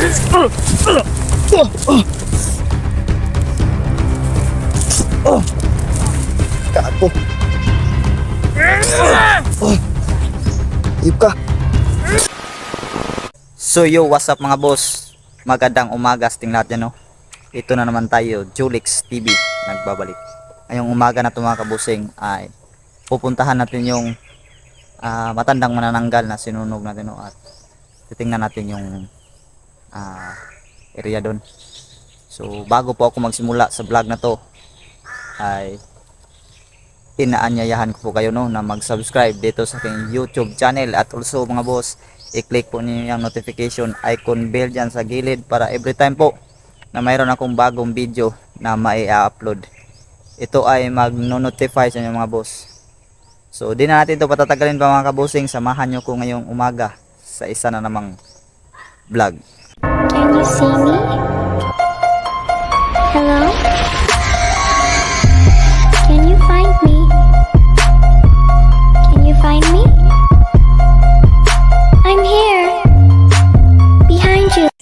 Kapo. Iyop ka. So yo, what's up mga boss? Magandang umaga sa tingin lahat yan, no? Ito na naman tayo, Julix TV, nagbabalik. Ngayong umaga na ito mga kabusing ay pupuntahan natin yung matandang manananggal na sinunog natin, no? At titingnan natin yung area doon. So bago po ako magsimula sa vlog na to ay inaanyayahan ko po kayo, no, na mag-subscribe dito sa aking YouTube channel. At also mga boss, i-click po niyo yung notification icon bell dyan sa gilid para every time po na mayroon akong bagong video na mai-upload, ito ay mag-notify sa inyo mga boss. So di na natin ito patatagalin pa mga kabusing, samahan nyo ko ngayong umaga sa isa na namang vlog. Can you see me? Hello? Can you find me? Can you find me? I'm here. Behind you.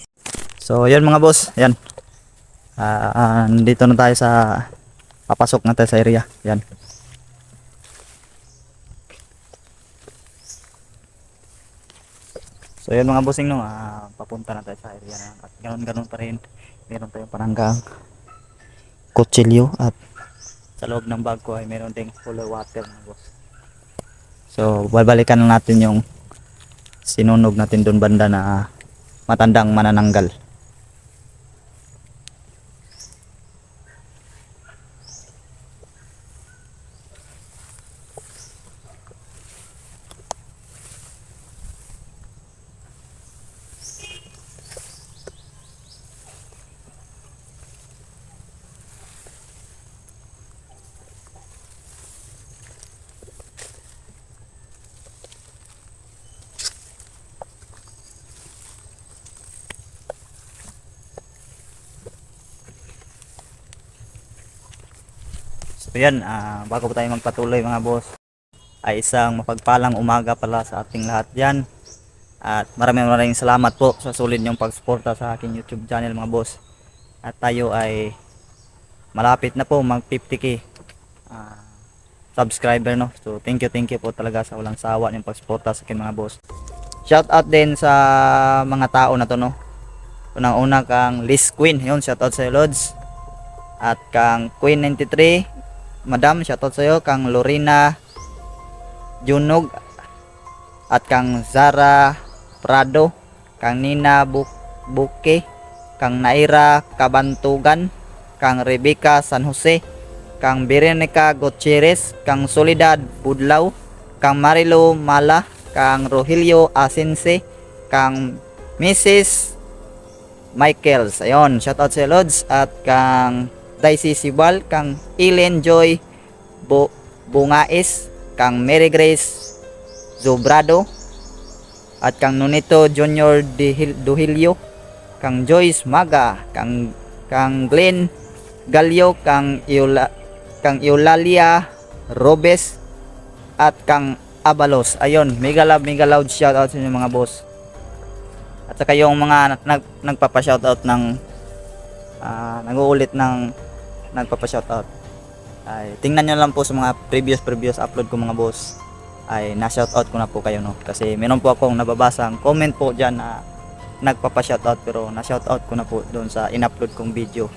So yun mga boss, yan. Dito na tayo sa papasok na tayo sa area. Yan. So yun mga bossing, no, papunta na tayo sa area na. At ganoon pa rin, meron tayong paranggang kutsilyo at sa loob ng bag ko ay meron ding cooler water mga boss. So babalikan na natin yung sinunog natin doon banda na matandang manananggal. So yan, bago po tayo magpatuloy mga boss, ay isang mapagpalang umaga pala sa ating lahat dyan. At maraming salamat po sa sulit niyong pagsuporta sa aking YouTube channel mga boss. At tayo ay malapit na po mag 50k subscriber, no. So thank you po talaga sa walang sawa niyong pagsuporta sa akin mga boss. Shout out din sa mga tao na to, no. Unang-una kang Liz Queen, yun, shout out sa Lods. At kang Queen 93 Madam, shoutout sa iyo. Kang Lorena Junog at kang Zara Prado, kang Nina Buke, kang Naira Kabantugan, kang Rebecca San Jose, kang Berenica Gutierrez, kang Soledad Budlaw, kang Marilo Mala, kang Rogelio Asense, kang Mrs. Michaels. Ayun, shoutout sa Lods. At kang Daisy Sibal, kang Ellen Joy Bungais, kang Mary Grace Zobrado, at kang Nonito Junior Duhilio, kang Joyce Maga, kang Glenn Galio, kang Eulalia Robes, at kang Abalos. Ayun, mega loud shout out sa inyo mga boss. At saka yung mga nagpapa-shoutout ng nag-uulit ng nagpapa-shoutout, ay tingnan nyo lang po sa mga previous upload ko mga boss, ay na-shoutout ko na po kayo, no. Kasi meron po akong nababasang comment po dyan na nagpapa-shoutout pero na-shoutout ko na po doon sa in-upload kong video.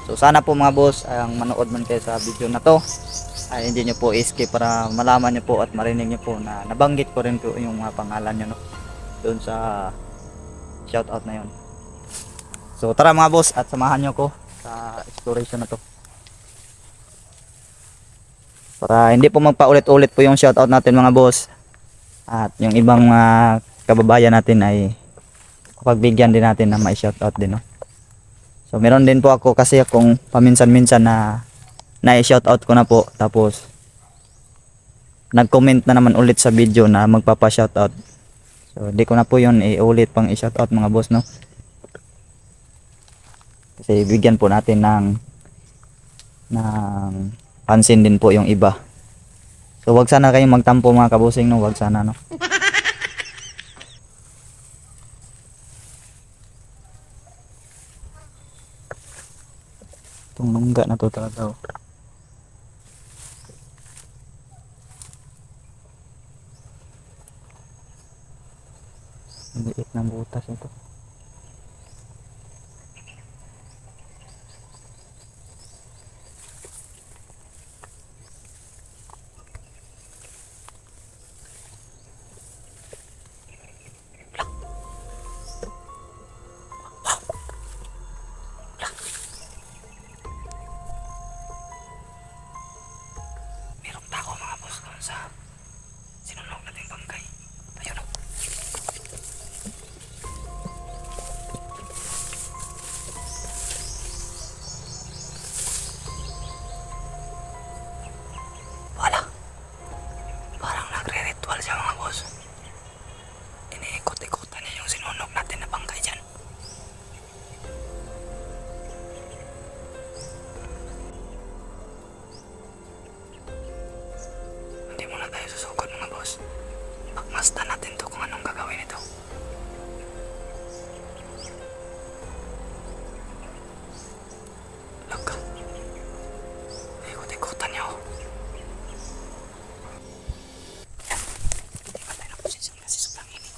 So sana po mga boss, ang manood man kayo sa video na to ay hindi nyo po i-skip para malaman nyo po at marinig nyo po na nabanggit ko rin po yung mga pangalan nyo, no, doon sa shoutout na yun. So tara mga boss, at samahan nyo ko sa exploration na to para hindi po magpaulit-ulit po yung shoutout natin mga boss, at yung ibang kababayan natin ay pagbigyan din natin na may shoutout din, no? So meron din po ako kasi akong paminsan-minsan na i-shoutout ko na po, tapos nag-comment na naman ulit sa video na magpapa-shoutout. So hindi ko na po yun iulit pang i-shoutout mga boss, no? Kasi bigyan po natin ng pansin din po yung iba. So wag sana kayong magtampo mga kabusing, no, wag sana, no. Itong mangga na to talaga. Oh. Ang liit ng butas ito. Merong tao mga boss doon sa sinunog nating bangkay. Ayun oh. Wala. Parang nagre-ritual siya mga boss. Iniikot-ikotan niya yung sinunog natin na bangkay dyan. Hindi muna tayo susugod mga boss. Pagmasdan natin to kung anong gagawin ito. Look. Ikot-ikotan niya oh. Hindi ba tayo naposisyon kasi sobrang init.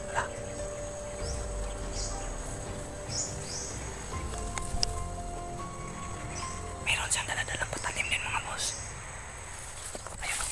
Wala. Meron siyang daladalang patalim din mga boss. Ayun oh.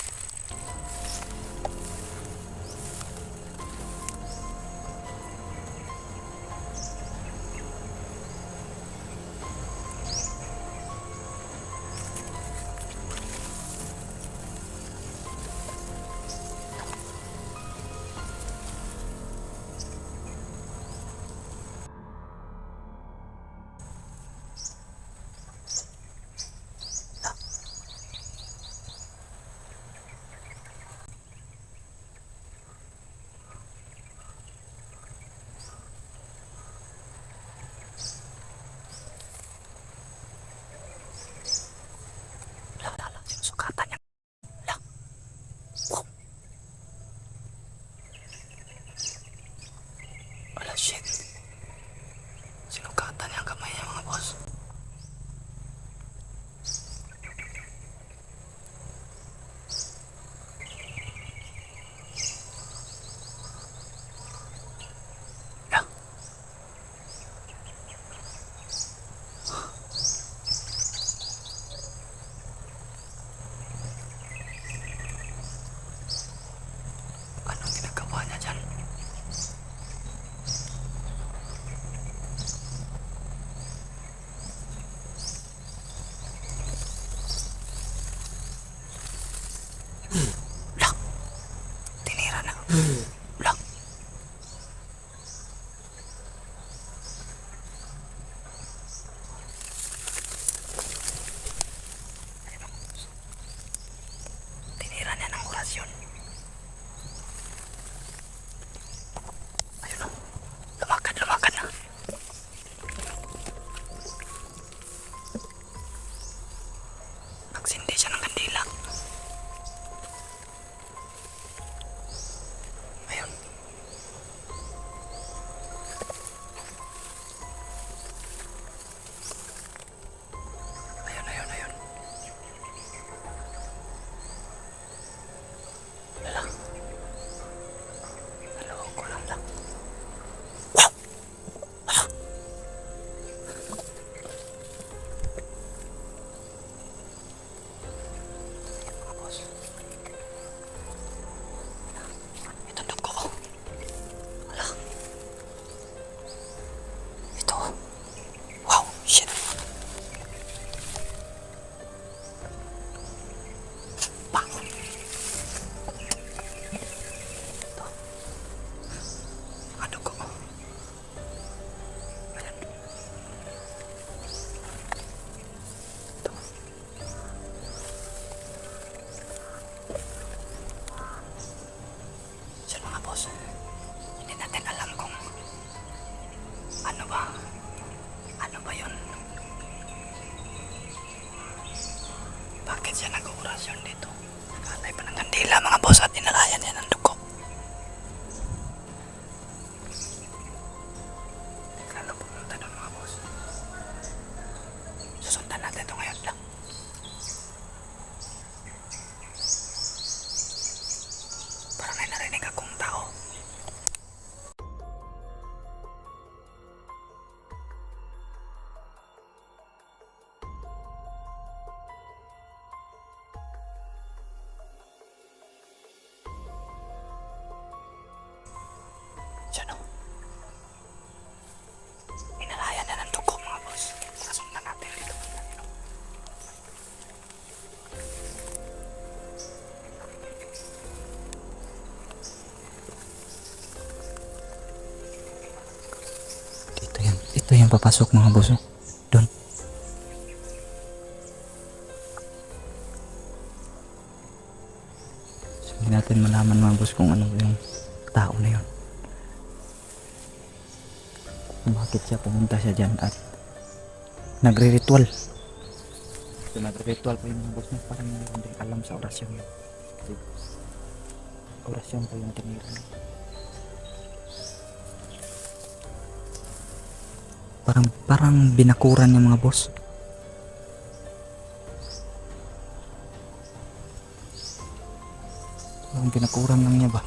Wala, sinusukatan niya. Wala. Wow. Wala, shit. Sinukatan niya ang kamay niya mga boss. Wala. Anong ginagawa niya dyan? Wala. Tinira na. Wala. Tinira niya ng orasyon. Ayun o. Lumakad na. Nagsindi siya ng kandila. Ito yung papasok mga boss. Oh. Doon. So, hindi natin malaman mga boss kung ano yung tao na yun. Bakit siya pumunta siya dyan at nagre-ritual. So nagre-ritual pa yung mga boss na parang hindi alam sa orasyon yun. So, orasyon pa yung tinira. Parang binakuran yung mga boss. Parang binakuran lang niya ba?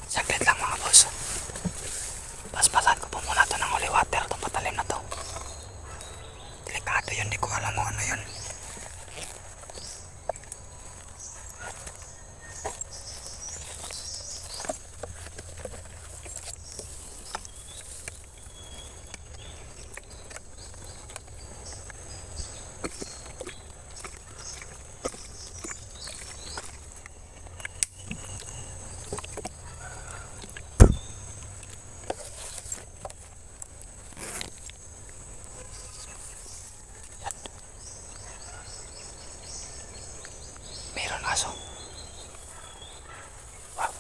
Saglit lang mga boss. Paspasan ko po muna ito ng holy water. Itong patalim na to. Delikado yun. Di ko alam mo ano yun. Meron aso. Wow.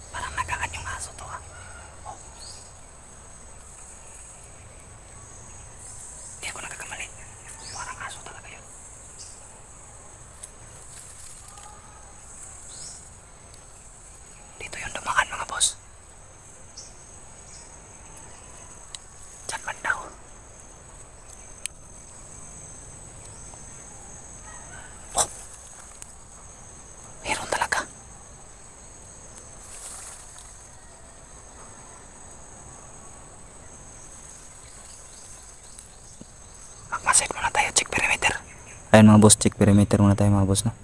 Parang nagaan yung aso to ah. Oh. Hindi ako nagkakamali. Parang aso talaga yun. Dito yung dumaan mga boss. Diyan banda oh. Oh. Meron talaga. Magmasid muna tayo, check perimeter. Ayun mga boss, check perimeter muna tayo mga boss na.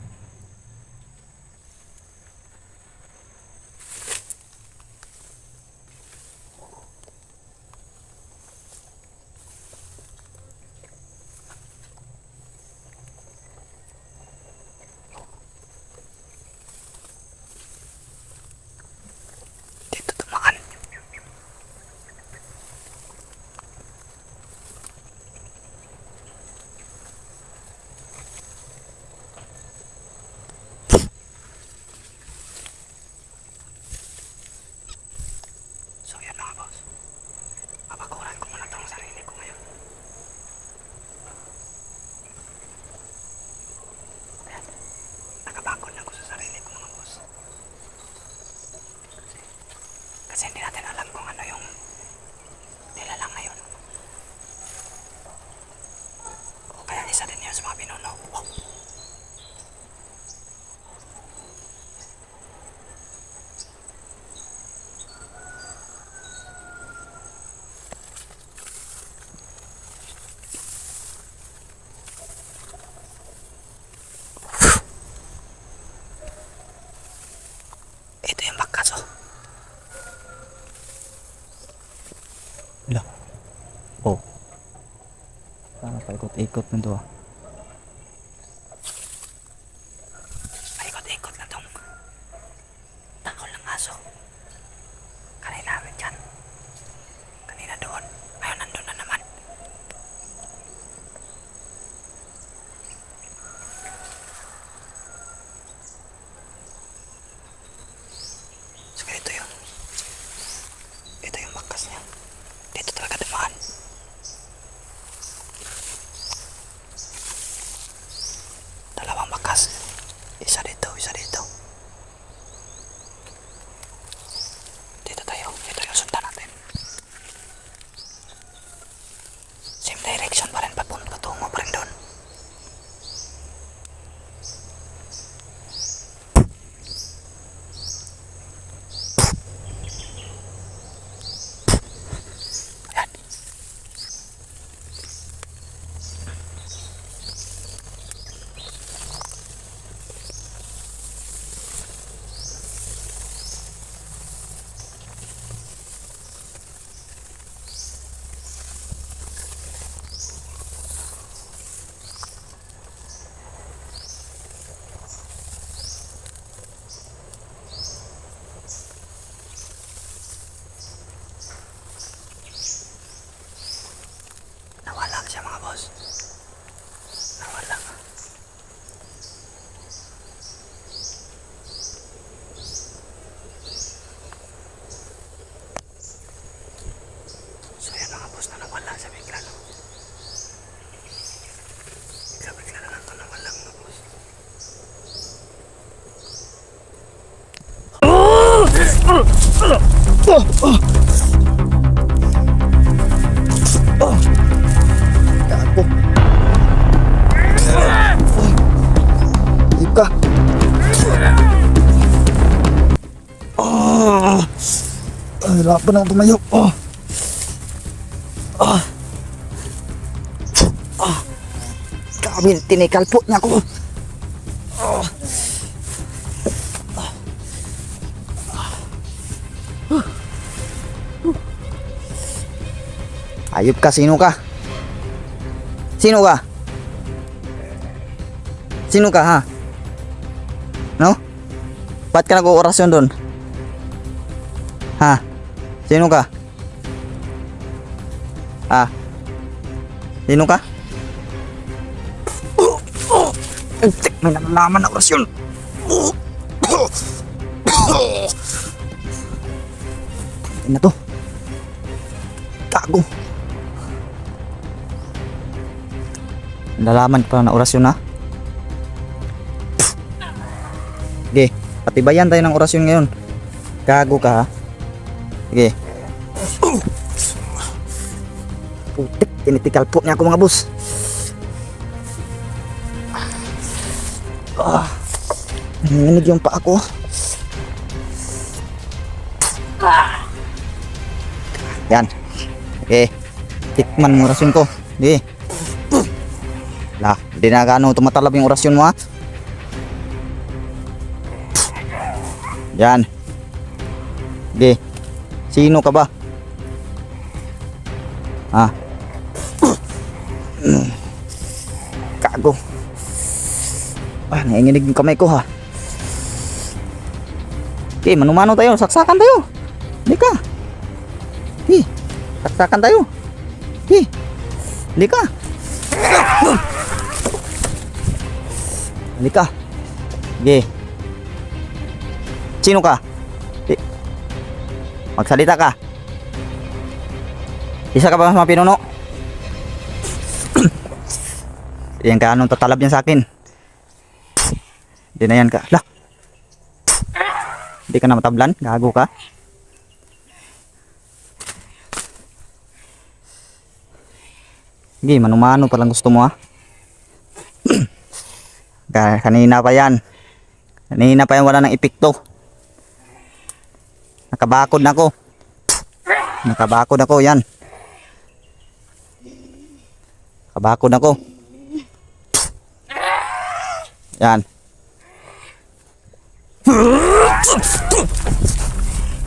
Dito dumaan. So yan mga boss. Papakuran ko muna itong sarili ko ngayon. Ayan. Nakabakod na ako sa sarili ko mga boss. Kasi hindi natin alam kung ano yung nilalang na yun. O kaya isa din yun sa mga pinuno. Wow. Ito yung bakas oh. Wala. Oh. Parang paikot-ikot na to ah. Paikot-ikot na tong takol ng aso. Kanina dyan. Kanina doon. Ngayon nandun na naman. So ito yun. Ito yung bakas niya. Dito talaga dumaan. Gago. Ika. Hirapan ako tumayo. Kami, tinikalpo niya ako. Ayop ka, sino ka? Sino ka? Sino ka, ha? No? Ba't ka nag-oorasyon doon? Ha? Sino ka? Ha? Sino ka? May nalalaman na orasyon. Ano na to? Gago. Nalalaman pa na orasyon, ha? Sige, patibayan tayo ng orasyon ngayon. Gago ka, ha? Sige. Putik, tinitikal po niya ako, mga boss. Nanginig yung paa ko. Yan. Okay. Tikman mo orasyon ko. Sige. Lah, hindi na gaano tumatalab yung orasyon mo, ha? Yan. Sige. Sino ka ba? Ha? Gago. Nanginginig yung kamay ko, ha? Okay, manumano tayo. Saksakan tayo. Hindi ka. Okay. Saksakan tayo. Okay. Hindi ka. Hindi ka. Okay. Sino ka? Okay. Magsalita ka. Isa ka ba mas mapinuno? Yan ka, anong tatalab yan sa akin? Hindi na yan ka. Lah. Hindi ka na matablan. Gago ka. Sige, manumano palang gusto mo, ha? Kanina pa yan. Kanina pa yan, wala nang epekto. Nakabakod na ako. Nakabakod ako, yan. Nakabakod ako. Yan.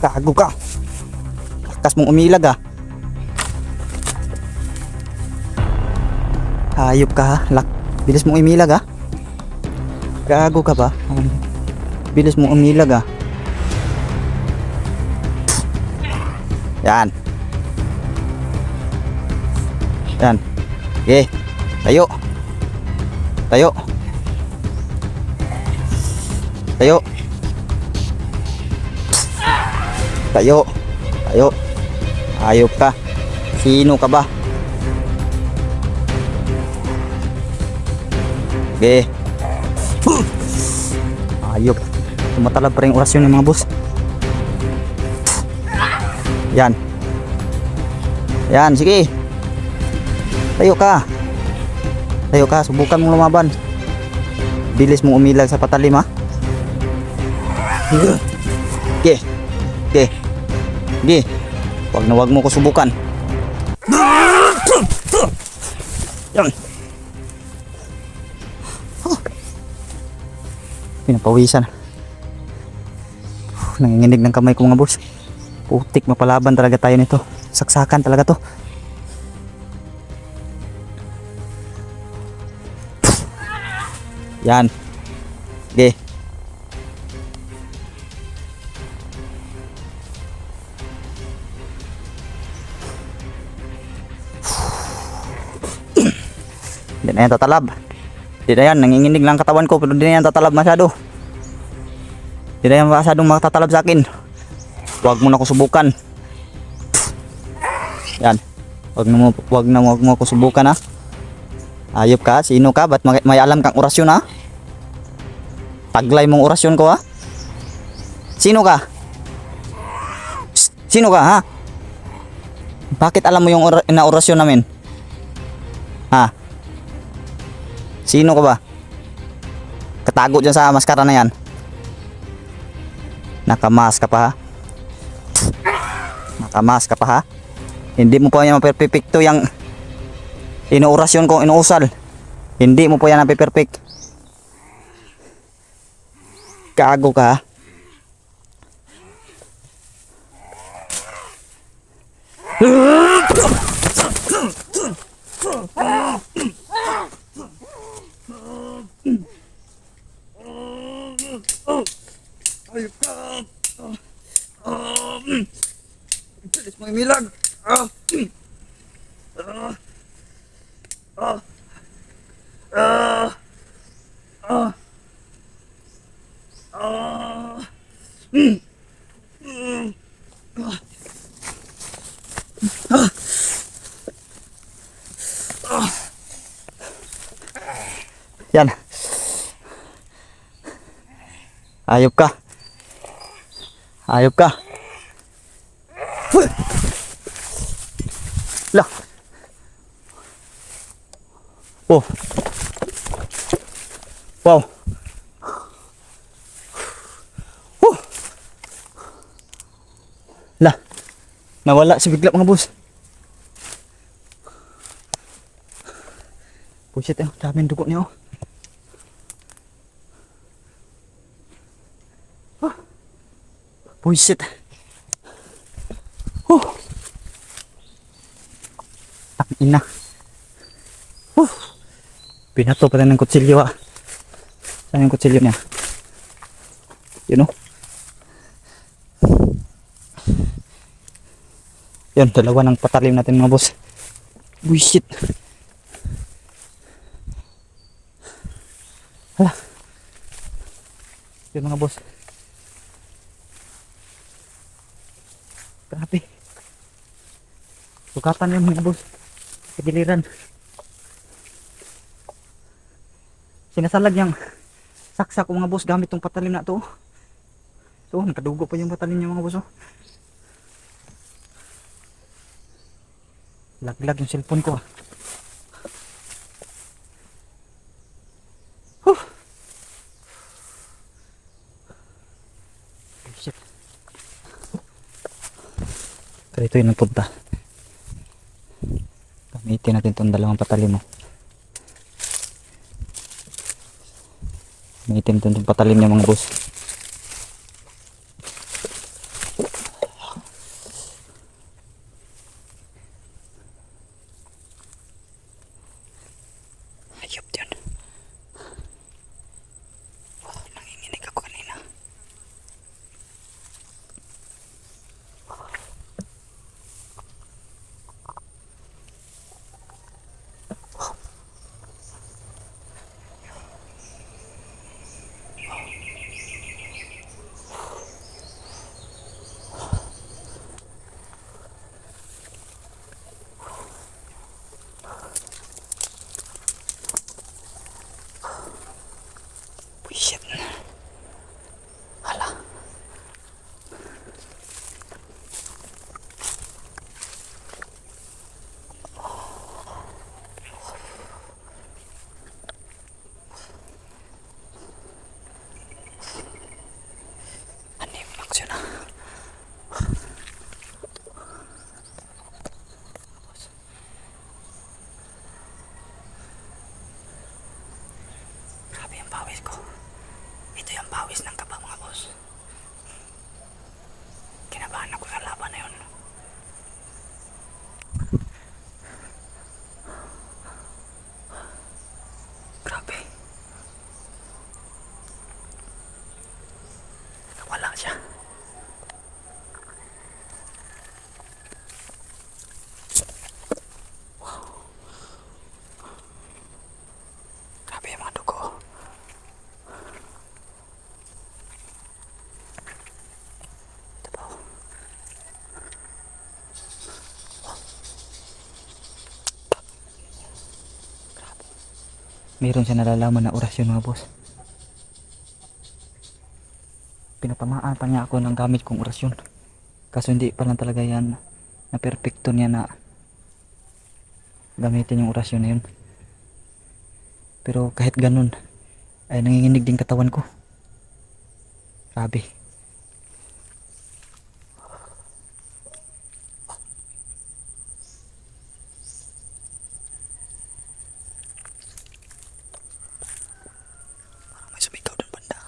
Gago ka. Lakas mong umilag, ha. Hayop ka, ha. Bilis mong umilag, ha. Gago ka ba? Bilis mong umilag, ha. Yan. Yan. Okay. Tayo. Tayo. Tayo. Tayo. Tayo. Ayop ka. Sino ka ba? Okay. Ayop. Tumatalab pa rin orasyon ng mga boss. Yan. Yan, sige. Tayo ka. Tayo ka, subukan mong lumaban. Bilis mong umilag sa patalim, ha. Okay. Okay. Okay. Wag mo ko subukan. Yan. Pinapawisan. Nanginginig ng kamay ko, mga boss. Putik, mapalaban talaga tayo nito. Saksakan talaga to. Yan. Okay. Hindi na yan tatalab. Hindi na yan, nanginginig lang katawan ko, pero hindi na yan tatalab masyado. Hindi na yan masyadong matatalab sa akin. Huwag mo na ako subukan. Yan. Huwag mo ako subukan, ha. Ayop ka, sino ka? Ba't may alam kang orasyon, ha? Taglay mong orasyon ko, ha? Sino ka? Psst, Sino ka, ha? Bakit alam mo yung inaorasyon namin? Ha? Sino ka ba? Katago dyan sa maskara na yan. Nakamask ka pa, ha? Nakamask ka pa, ha? Hindi mo pa yan maperpekto yung inuorasyon kong inuusal. Hindi mo pa yan napiperfect. Gago ka, ha? Bilis mo imilag. Yan. Ayop ka. Ayop ka. Lah. Oh. Wow. Lah. Nawala si bigla mga boss. Buset eh, daming dugo niya oh. Buset. Ang ina. Pinato pa rin ng kutsilyo ah. Saan yung kutsilyo niya? Yun oh. Yun, dalawa ng patalim natin mga boss. Buisit. Hala. Yun mga boss. Grabe. Sukatan yun mga boss. Kagiliran. Sinasalag yung saksak ko mga boss gamit tong patalim na to. So, nakadugo pa yung patalim niya mga boss oh. Laglag yung cellphone ko ah. Shit. Pero ito yung nagpunta. Gamitin natin itong dalawang patalim mo. Gamitin natin itong patalim niya mga boss. Ayop yun. Wow, nanginginig ako kanina. Shit. Hala. Anim maksud na. Grabe yung pawis ko. Ito yung pawis ng kaba mga boss. Kinabahan ako sa laban na yun. Grabe. Wala siya. Wow. Grabe yung mga dugo. Meron siya nalalaman na orasyon mga boss. Pinatamaan pa niya ako ng gamit kong orasyon. Kaso hindi pa lang talaga yan na perfecto niya na gamitin yung orasyon na yun. Pero kahit ganun ay nanginginig din katawan ko. Grabe. Parang may sumigaw doon banda.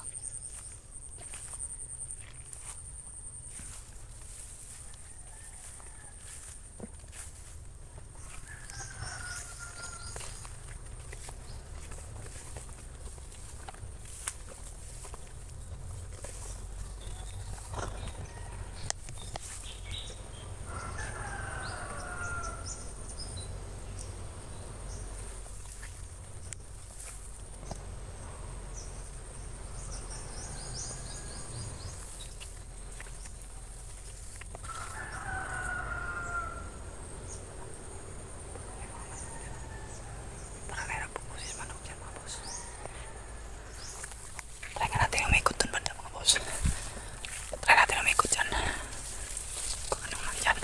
Parang meron po si manok dyan mga boss. Try nga natin umikot doon banda mga boss. Try natin umikot dyan. Kung anong nandyan.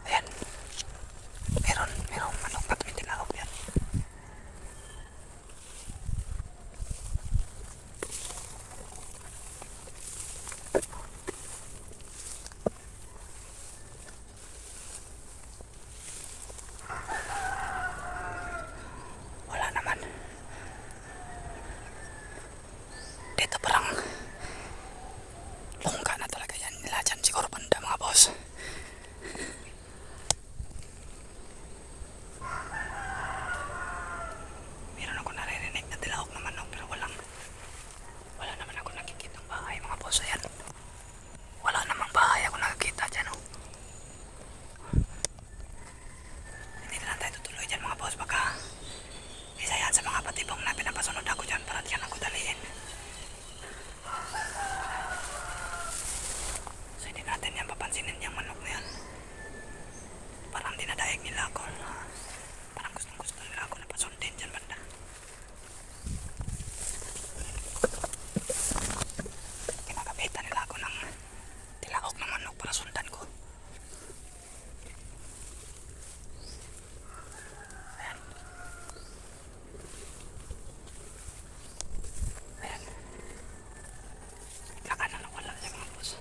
Ayan. Merong manok na tumitilawag yan. Wala naman. Dito parang lungga na talaga yan nila dyan siguro banda mga boss. Meron ako naririnig na tilawag na manok pero wala naman ako nakikita ng bahay mga boss. Ayan. Wala namang bahay ako nakikita dyan oh. Hindi na lang tayo tutuloy dyan mga boss. Baka isa yan sa mga patibong na pinapasunod ako dyan para dyan ako daliin. So hindi natin yan papansinin yung manok na yan. Parang dinadaig nila ako. Parang gusto nila ako na pasundin dyan banda. Kinakabitan nila ako ng tilaok ng manok para sundan ko. Ayan. Ayan. Biglaan na nawala siya mga boss.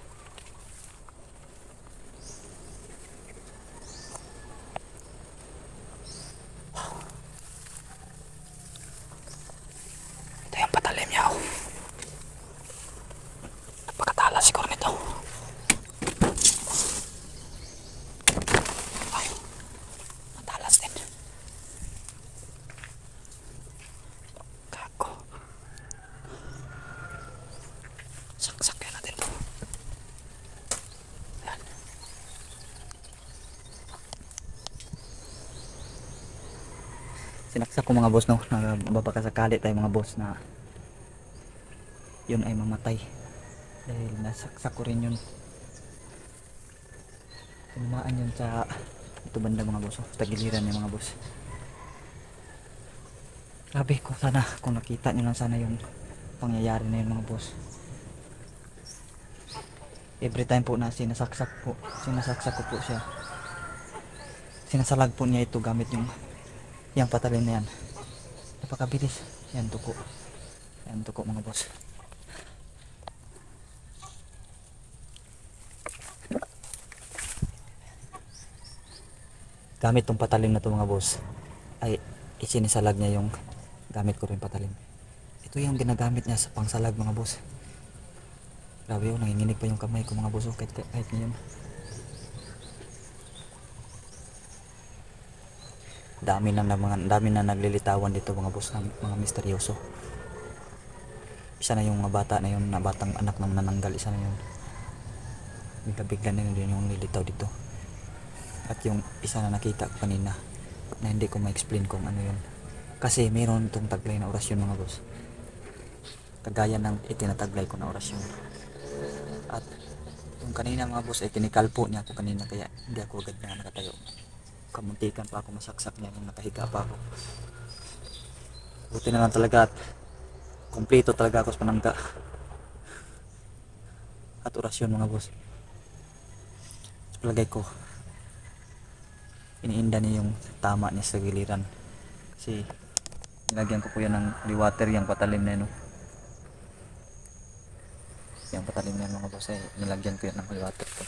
Ito yung patalim niya oh. Napakatalas siguro nito. Ay, matalas din. Gago. Saksakin natin po. Ayan. Sinaksak ko mga boss no. Nababakasakali tayo mga boss na yun ay mamatay. Dahil nasaksak ko rin yun. Tinamaan yun sa ito banda mga boss. Sa tagiliran niya mga boss. Grabe kung nakita nyo lang sana yung pangyayari na yun mga boss. Every time po na sinasaksak ko po siya. Sinasalag po niya ito gamit yung patalim na yan. Napakabilis. Yan tuko. Yan tuko mga boss. Gamit tong patalim na to mga boss ay isinisalag niya yung gamit ko rin patalim. Ito yung ginagamit niya sa pangsalag mga boss. Grabe yun, nanginginig pa yung kamay ko mga boss kahit ngayon. Dami na naglilitawan dito mga boss ng mga misteryoso. Isa na yung mga bata na yun, na batang anak na nananggal, isa na yun. Bigla na yun yung nilitaw dito. At yung isa na nakita ko kanina na hindi ko ma-explain kung ano yun. Kasi mayroon itong taglay na orasyon mga boss. Kagaya ng itinataglay ko na orasyon. At yung kanina mga boss ay kinikalpo niya ako kanina kaya hindi ako agad na nakatayo. kamuntikan pa ako masaksak niya nung nakahiga pa ako. Buti na lang talaga at kumpleto talaga ako sa panangga at orasyon mga boss. Sa palagay ko, iniinda niya yung tama niya sa giliran. Kasi nilagyan ko po yan ng liwater, yung patalim na yun. No? Yung patalim na yun mga boss ay nilagyan ko yan ng liwater ko.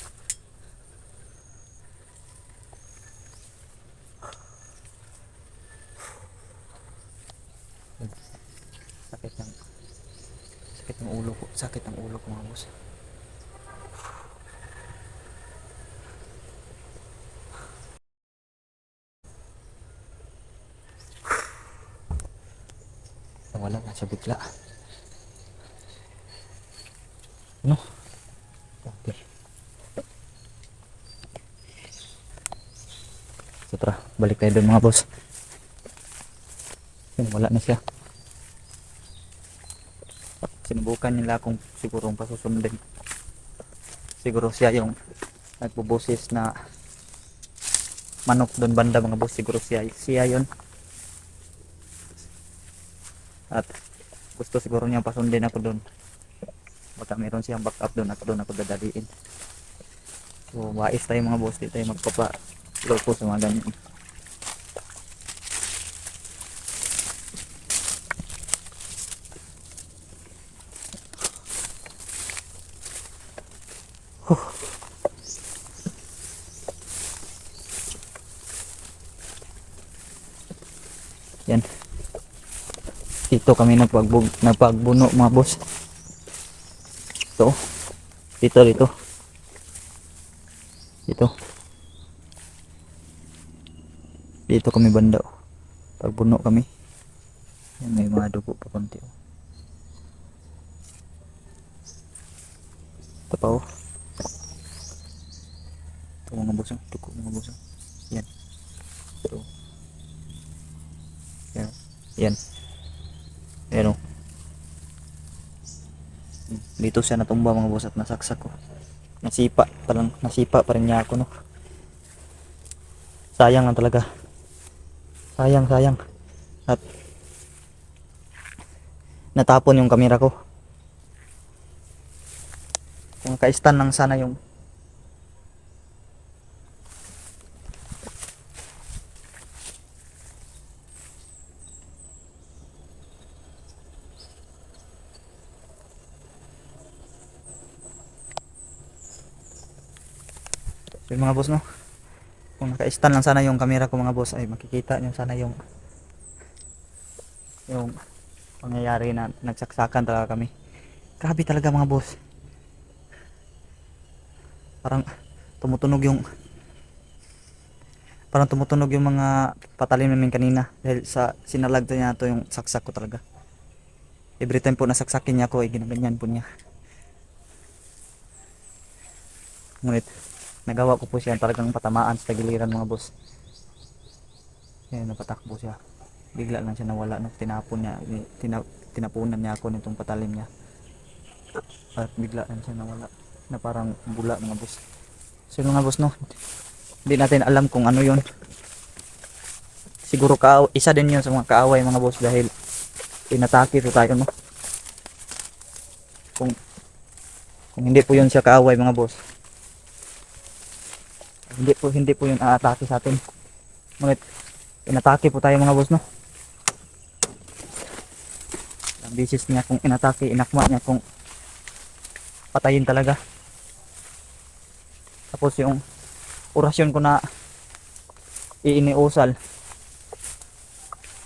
Sakit ng ulo ko. Sakit ng ulo ko mga boss. Nawala na siya bigla. No? Okay. So tara, balik tayo doon mga boss. Wala na siya. Sinubukan nila kung sigurong pasusundin. Siguro siya yung nagbuboses na manok doon banda mga boss. Siguro siya yun. At gusto siguro niya pasundin ako doon. Baka meron siyang backup doon ako dadaliin. So wais tayo mga boss. Di tayo magpapa-loko sa mga ganyan. Yan. Dito kami nagpagbuno mga boss. Ito. Dito. Dito kami banda. Pagbuno kami. Yan, may mga dugo pa konti. Ito pa oh. Ito mga boss. Dugo mga boss. Yan. Ito. Yan. Ayan o. Dito siya natumba mga boss at nasaksak ko. Nasipa pa rin niya ako no. Sayang lang talaga. Sayang. At natapon yung kamera ko. Kung naka-stand lang sana yung yung mga boss no. Kung naka-stand lang sana yung camera ko mga boss ay makikita nyo sana yung pangyayari na nagsaksakan talaga kami. Grabe talaga mga boss. Parang tumutunog yung mga patalim namin kanina dahil sa sinalagta niya to yung saksak ko talaga. Every time po nasaksakin niya ako ay ginaganyan po niya. Ngunit nagawa ko po siya talagang patamaan sa giliran mga boss. Ayan, napatakbo siya. Bigla lang siya nawala no, tinapunan niya ako nitong patalim niya. At bigla lang siya nawala na parang bula mga boss. So mga boss no, hindi natin alam kung ano yon. Siguro isa din yun sa mga kaaway mga boss dahil inatake po tayo no. Kung hindi po yun siya kaaway mga boss, hindi po yun aatake sa atin. Ngunit inatake po tayo mga boss no. Ang bisis niya kung inatake, inakma niya kung patayin talaga. Tapos yung orasyon ko na iiniusal,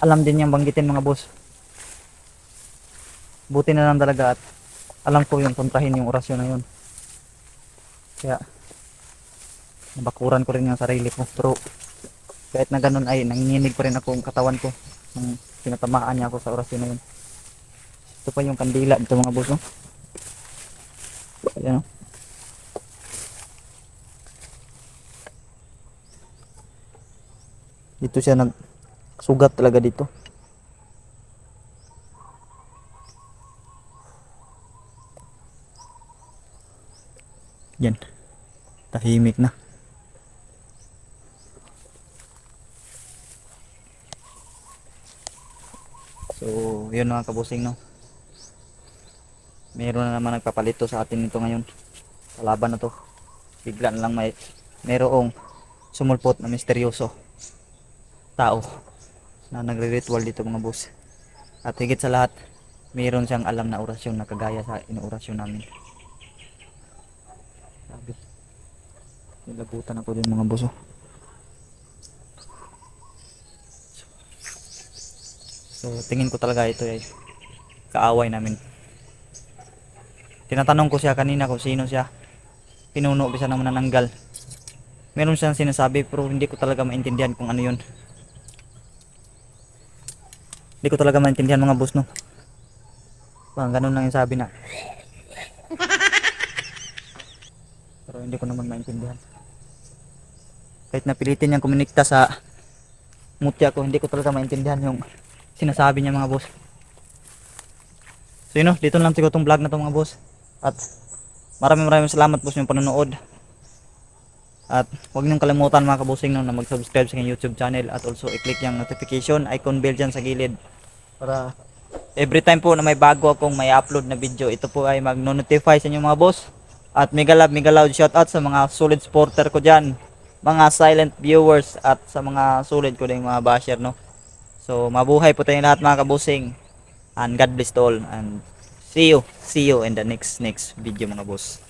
alam din niyang banggitin mga boss. Buti na lang talaga at alam ko yung kontrahin yung orasyon na yun. Kaya nabakuran ko rin yung sarili ko. Pero kahit na ganun ay nanginginig pa rin ako yung katawan ko nung tinatamaan niya ako sa orasyon na yun. Ito pa yung kandila dito mga boss no? Ayan o. Dito siya nagsugat talaga dito. Yan. Tahimik na. So, yun mga kabusing, no. Meron na naman nagpapalito sa atin nito ngayon. Kalaban na to. Bigla na lang merong sumulpot na misteryoso tao na nagre-ritual dito mga boss. At higit sa lahat, meron siyang alam na orasyon na kagaya sa inuorasyon namin. Sabi. Nilabutan ako din mga boss. Oh. So, tingin ko talaga ito ay kaaway namin. Tinatanong ko siya kanina kung sino siya. Pinuno bisa ng manananggal. Meron siyang sinasabi pero hindi ko talaga maintindihan kung ano yun. Hindi ko talaga maintindihan mga boss, no. Parang ganun lang yung sabi na. Pero hindi ko naman maintindihan. Kahit napilitin niyang kuminikta sa mutya ko, hindi ko talaga maintindihan yung sinasabi niya mga boss. So yun, no, dito na lang siguro itong vlog na to mga boss. At maraming salamat po sa inyong panonood. At huwag niyong kalimutan mga kabusing, no, na mag-subscribe sa aking YouTube channel. At also i-click yung notification icon bell dyan sa gilid. Para every time po na may bago akong may upload na video, ito po ay mag-notify sa inyo mga boss. At mega loud shoutout sa mga solid supporter ko dyan, mga silent viewers, at sa mga solid ko din mga basher, no. So mabuhay po tayong lahat mga kabusing. And God bless to all. And see you in the next video mga boss.